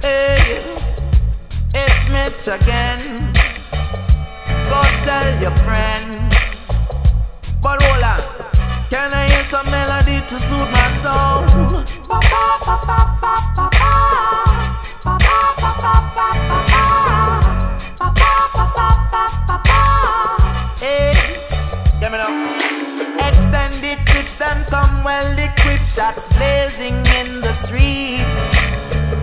Hey, it's Mitch again. Go tell your friend. But hold on, can I hear some melody to soothe my soul? Hey, get me now. Extended clips then come well equipped, shots blazing in the streets.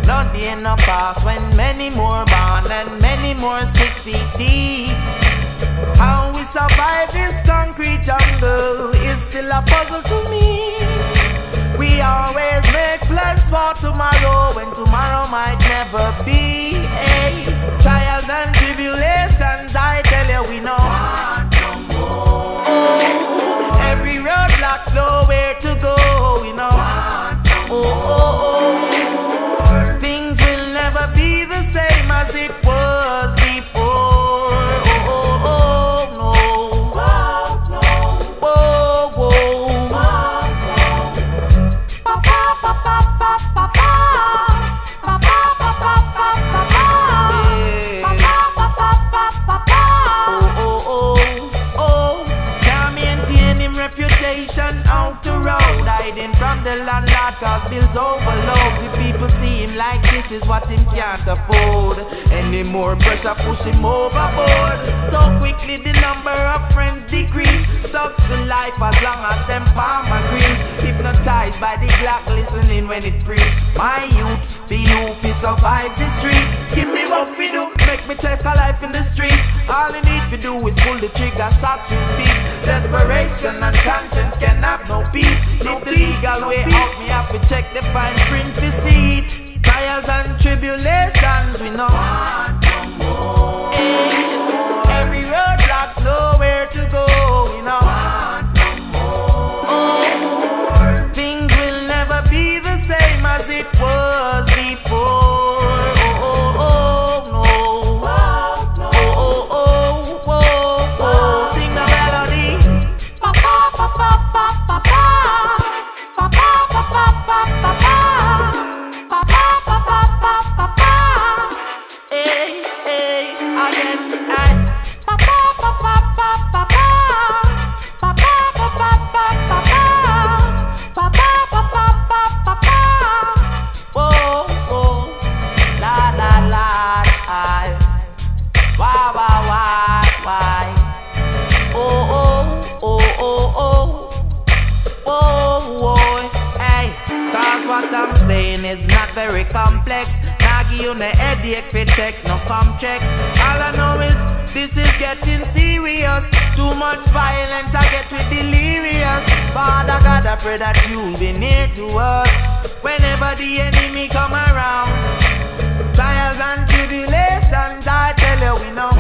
Not the end of pass when many more born and many more 6 feet deep. How we survive this concrete jungle is still a puzzle to me. We always make plans for tomorrow when tomorrow might never be. Hey, trials and tribulations, I tell you we know. Oh, every roadblock, nowhere to go, we know. Things will never be the same as it was before. Out the road, hiding from the landlord cause bills overload. The people see him like this is what him can't afford. Any more pressure push him overboard. So quickly the number of friends decrease. Thugs for life as long as them palm agrees. Hypnotized by the Glock listening when it preach. My youth, the youth is survive the streets. Give me what we do, make me take a life in the streets. All you need to do is pull the trigger, shots repeat. Desperation and conscience can have no peace. If the legal way out, me have to check the fine print to see it. Trials and tribulations, we know. Hey, every roadblock, nowhere to go, we know. Oh, things will never be the same as it was before. Sing the melody. Hey, hey, again, hey. Whoa, whoa, la, la, la, aye. Why, why? Oh, hey. Cause what I'm saying is not very complex. Nah give you no headache fi take no checks. All I know is this is getting serious. Too much violence, I get with delirious. Father God, I pray that you'll be near to us whenever the enemy come around. Trials and tribulations, I tell you we know.